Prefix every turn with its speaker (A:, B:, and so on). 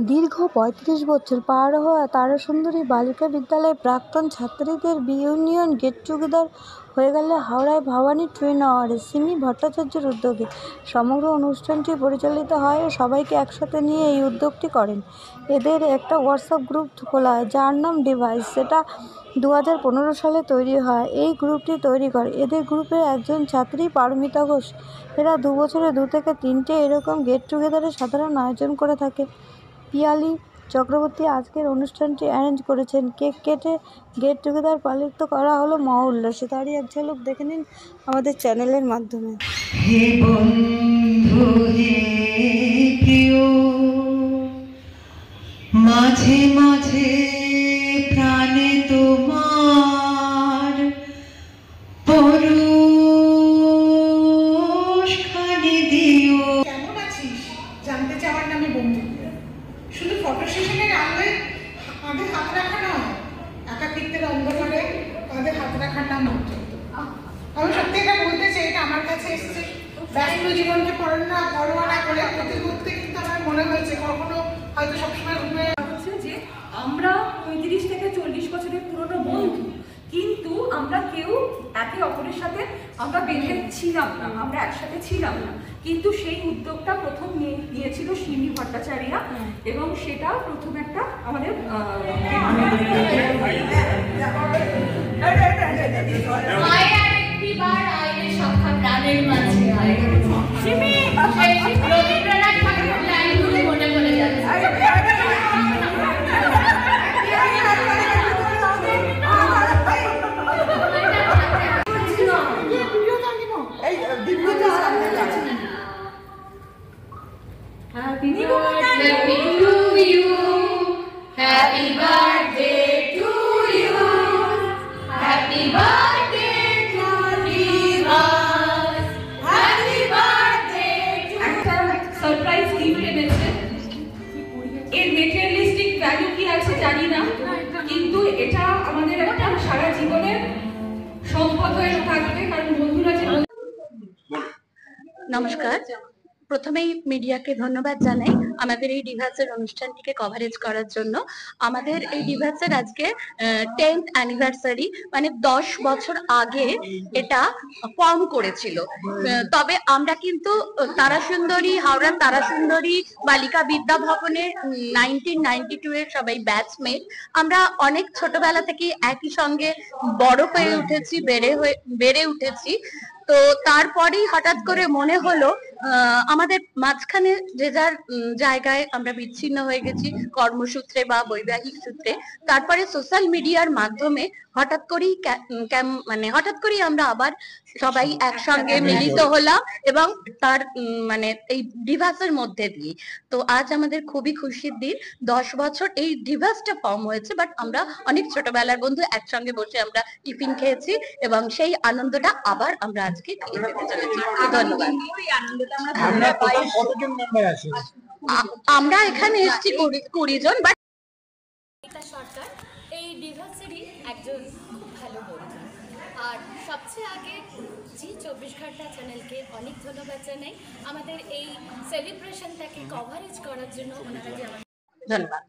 A: দীর্ঘ ৩৫ বছর পার হওয়া তারাসুন্দরী বালিকা বিদ্যালয়ের প্রাক্তন ছাত্রীদের ইউনিয়ন গেট টুগেদার হয়ে গেল হাওড়ায় ভবানী টুইন টাওয়ারে সিমি ভট্টাচার্যের উদ্যোগে। সমগ্র অনুষ্ঠানটি পরিচালিত হয় ও সবাইকে একসাথে নিয়ে এই উদ্যোগটি করেন। এদের একটা হোয়াটসঅ্যাপ গ্রুপ খোলা হয় যার নাম ডিভাইস, সেটা 2015 সালে তৈরি হয়। এই গ্রুপটি তৈরি করে এদের গ্রুপের একজন ছাত্রী পারমিতা ঘোষ। এরা 2 বছরে 2 থেকে 3টে এরকম গেট টুগেদারের সাধারণ আয়োজন করে থাকে। পিয়ালি চক্রবর্তী আজকের অনুষ্ঠানটি অ্যারেঞ্জ করেছেন। কেক কেটে গেট টুগেদার পালিত করা হলো মহা উল্লাসে। তারই এক ঝলক দেখে নিন আমাদের চ্যানেলের মাধ্যমে।
B: হে বন্ধু হে প্রিয়, মাঝে মাঝে প্রাণে তোমার পরশখানি দিও।
C: কেমন আছিস জানতে চাওয়ার নামে বন্ধু। শুধু ফটো সেশনের আলোয় কাঁধে হাত রাখা নয়, একাকিত্বের অন্ধকারে কাঁধে হাত রাখার নাম উজ্জ্বল। আমি সত্যি এটা বলতে চাই, এটা আমার কাছে এসেছে ব্যস্ত জীবনকে পরোয়া না করে প্রতি মুহূর্তে কিন্তু আমার মনে হয়েছে কখনো হয়তো সবসময় ঘুরে
D: হচ্ছে যে আমরা 35 থেকে 40 বছরের পুরনো বন্ধু, কিন্তু আমরা কেউ একে অপরের সাথে আমরা বেঁধে ছিলাম না, আমরা একসাথে ছিলাম না। কিন্তু সেই উদ্যোগটা প্রথম নিয়েছিল সিমি ভট্টাচার্য, এবং সেটা প্রথম একটা আমাদের প্রাণের মাঝে রবীন্দ্রনাথ ঠাকুরের লাইনগুলো মনে পড়ে যাচ্ছে। Happy birthday to you, happy birthday to you, happy birthday to us, happy birthday to একটা সারপ্রাইজ গিফট এনেছে। এর মেটেরিয়ালিস্টিক ভ্যালু কি আছে জানি না, কিন্তু এটা আমাদের একটা সারা জীবনের সম্পদ হয়ে থাকবে, কারণ বন্ধুরা যে।
E: নমস্কার, প্রথমেই মিডিয়াকে ধন্যবাদ জানাই আমাদের এই ডিভাসের অনুষ্ঠানটিকে কভারেজ করার জন্য। আমাদের এই ডিভাসের আজকে 10th অ্যানিভার্সারি, মানে 10 বছর আগে এটা ফর্ম করেছিল। তবে আমরা কিন্তু তারাসুন্দরী, হাওড়ার তারাসুন্দরী বালিকা বিদ্যা ভবনে 1992 এর সবাই ব্যাচমেট। আমরা অনেক ছোটবেলা থেকে একই সঙ্গে বড় হয়ে উঠেছি, বেড়ে উঠেছি। তো তারপরেই হঠাৎ করে মনে হলো আমাদের মাঝখানে যে যার জায়গায় আমরা বিচ্ছিন্ন হয়ে গেছি কর্মসূত্রে বা বৈবাহিক সূত্রে। তারপরে সোশ্যাল মিডিয়ার মাধ্যমে হঠাৎ করেই আমরা আবার সবাই একসঙ্গে মিলিত হলাম, এবং তার মানে এই ডিভাসের মধ্যে দিয়ে। তো আজ আমাদের খুবই খুশির দিন, 10 বছর এই ডিভাসটা ফর্ম হয়েছে। বাট আমরা অনেক ছোটবেলার বন্ধু, একসঙ্গে বসে আমরা টিফিন খেয়েছি, এবং সেই আনন্দটা আবার আমরা আজকে ফিরে পেতে চলেছি। ধন্যবাদ। আমরা এখানে এসেছি 20 জন। বাট
F: সরকার এই ডিভাসেরই একজন খুব ভালো বন্ধু। আর সবচেয়ে আগে জি 24 ঘন্টা চ্যানেলকে অনেক ধন্যবাদ জানাই আমাদের এই সেলিব্রেশনটাকে কভারেজ করার জন্য। ওনারা যে
E: ধন্যবাদ।